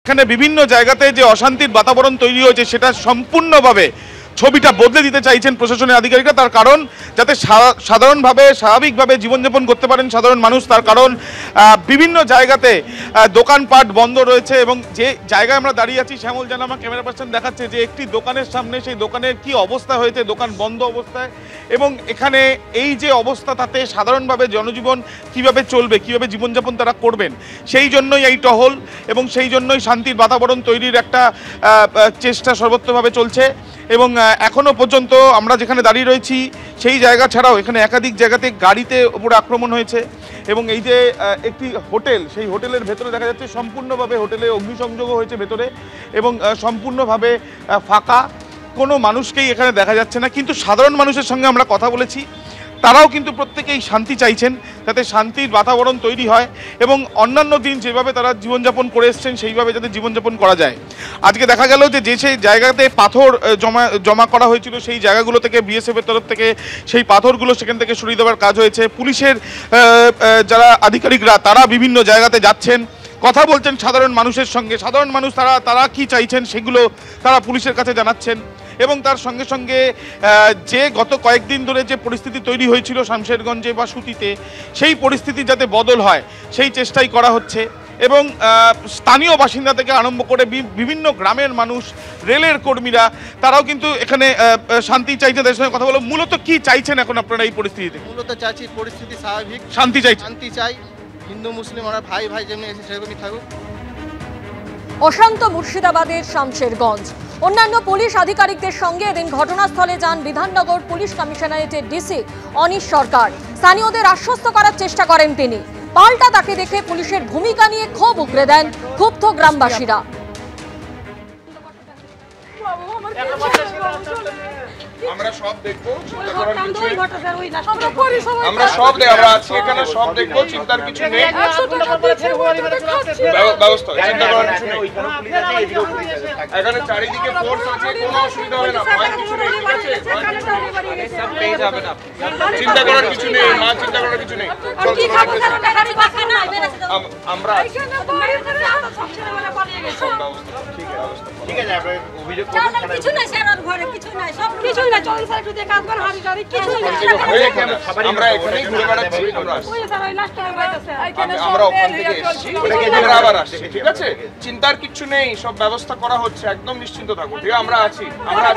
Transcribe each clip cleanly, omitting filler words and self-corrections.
এখানে বিভিন্ন জায়গাতে যে অশান্তির বাতাবরণ তৈরি হয়েছে সেটা সম্পূর্ণভাবে ছবিটা বদলে দিতে চাইছেন প্রশাসনের আধিকারিকরা। তার কারণ যাতে সাধারণভাবে স্বাভাবিকভাবে জীবনযাপন করতে পারেন সাধারণ মানুষ। তার কারণ বিভিন্ন জায়গাতে দোকানপাট বন্ধ রয়েছে এবং যে জায়গায় আমরা দাঁড়িয়ে আছি, শ্যামল জানা আমার ক্যামেরা পার্সন দেখাচ্ছে যে একটি দোকানের সামনে, সেই দোকানের কি অবস্থা হয়েছে, দোকান বন্ধ অবস্থায়। এবং এখানে এই যে অবস্থা, তাতে সাধারণভাবে জনজীবন কিভাবে চলবে, কিভাবে জীবনযাপন তারা করবেন, সেই জন্যই এই টহল এবং সেই জন্যই শান্তির বাতাবরণ তৈরির একটা চেষ্টা সর্বত্রভাবে চলছে। এবং এখনো পর্যন্ত আমরা যেখানে দাঁড়িয়ে রয়েছি সেই জায়গা ছাড়াও এখানে একাধিক জায়গাতে গাড়িতে উপরে আক্রমণ হয়েছে। এবং এই যে একটি হোটেল, সেই হোটেলের ভেতরে দেখা যাচ্ছে সম্পূর্ণভাবে হোটেলে অগ্নিসংযোগও হয়েছে ভেতরে এবং সম্পূর্ণভাবে ফাঁকা, কোনো মানুষকেই এখানে দেখা যাচ্ছে না। কিন্তু সাধারণ মানুষের সঙ্গে আমরা কথা বলেছি, তারাও কিন্তু প্রত্যেকেই শান্তি চাইছেন, যাতে শান্তির বাতাবরণ তৈরি হয় এবং অন্যান্য দিন যেভাবে তারা জীবনযাপন করে এসছেন সেইভাবে যাতে জীবনযাপন করা যায়। আজকে দেখা গেল যে সেই জায়গাতে পাথর জমা করা হয়েছিল, সেই জায়গাগুলো থেকে বিএসএফের তরফ থেকে সেই পাথরগুলো সেখান থেকে সরিয়ে দেওয়ার কাজ হয়েছে। পুলিশের যারা আধিকারিকরা তারা বিভিন্ন জায়গাতে যাচ্ছেন, কথা বলছেন সাধারণ মানুষের সঙ্গে। সাধারণ মানুষ তারা কি চাইছেন সেগুলো তারা পুলিশের কাছে জানাচ্ছেন। এবং তার সঙ্গে সঙ্গে যে গত কয়েকদিন ধরে যে পরিস্থিতি তৈরি হয়েছিল শামশেরগঞ্জে বা সুতিতে, সেই পরিস্থিতি যাতে বদল হয় সেই চেষ্টাই করা হচ্ছে। এবং স্থানীয় বাসিন্দা থেকে আরম্ভ করে বিভিন্ন গ্রামের মানুষ, রেলের কর্মীরা, তারাও কিন্তু এখানে শান্তি চাইছেন। তাদের সঙ্গে কথা বলো, মূলত কি চাইছেন এখন আপনারা এই পরিস্থিতিতে? মূলত চাইছি পরিস্থিতি স্বাভাবিক, শান্তি চাই। শান্তি চাই, হিন্দু মুসলিম আমরা ভাই ভাই যেমনি এসে সেরকমই থাকুক। অশান্ত মুর্শিদাবাদের শামশেরগঞ্জ। অন্যান্য পুলিশ আধিকারিকদের সঙ্গে এদিন ঘটনাস্থলে যান বিধাননগর পুলিশ কমিশনারেটের ডিসি অনিশ সরকার। স্থানীয়দের আশ্বস্ত করার চেষ্টা করেন তিনি। পাল্টা তাকে দেখে পুলিশের ভূমিকা নিয়ে ক্ষোভ উগরে দেন ক্ষুব্ধ গ্রামবাসীরা। আমরা সব দেখবো, আমরা সব আমরা আছি এখানে, সব দেখবো, চিন্তার কিছু নেই। ব্যবস্থা চিন্তা করার কিছু নেই। এখানে চারিদিকে ফোর্স আছে, কোনো অসুবিধা হবে না, ভয় কিছু নেই, ঠিক আছে? চিন্তা করার কিছু নেই, মা চিন্তা করার কিছু নেই। আমরা ঠিক আছে, আপনার অভিযোগ কিছু নাই স্যার, আর ঘরে কিছু নাই, সব কিছু নাই, চল স্যার একটু দেখা আসবেন, হাড়ি টাড়ি কিছু নাই। আমরা এখানেই ঘুরে বেড়াচ্ছি, আমরা ওখান থেকে এসেছি, আমরা আবার আসছি, ঠিক আছে? চিন্তার কিছু নেই, সব ব্যবস্থা করা হচ্ছে, একদম নিশ্চিন্ত থাকুন, ঠিক আছে? আমরা আছি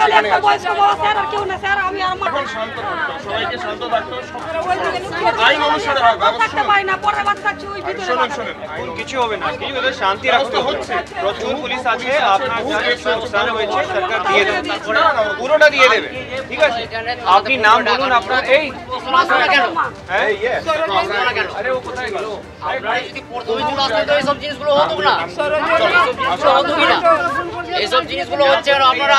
এখানে আছি। এখন শান্ত থাকতো, সবাইকে শান্ত থাকতো, আইন অনুসারে হয় ব্যবস্থা। শুনুন শুনুন, আইন কিছু হবে না, কিছু হলে শান্তি রাখতে হচ্ছে। প্রচুর পুলিশ আছে, আপনার হয়েছে সরকার দিয়ে দেবে, তারপরে পুরোটা দিয়ে দেবে, ঠিক আছে? আপনি নাম বলুন আপনার। এই আরে ও কোথায় গেল? আপনারা যদি প্রথমে আসতেন তো এইসব জিনিসগুলো হতো না, এইসব জিনিসগুলো হচ্ছে না। আপনারা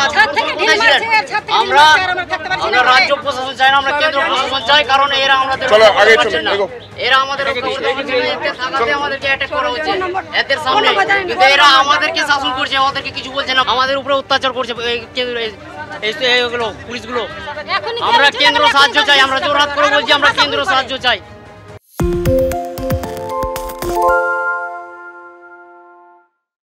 আমরা রাজ্য প্রশাসন চাই না, আমরা কেন্দ্র প্রশাসন চাই, কারণ এরা আমাদের এরা আমাদের থাকাতে আমাদেরকে অ্যাটাক করা হচ্ছে এদের সামনে, কিন্তু এরা আমাদেরকে শাসন করছে, আমাদেরকে কিছু বলছে না, আমাদের উপরে অত্যাচার করছে পুলিশগুলো। আমরা কেন্দ্র সাহায্য চাই, আমরা জোরহাত করে বলছি আমরা কেন্দ্র সাহায্য চাই।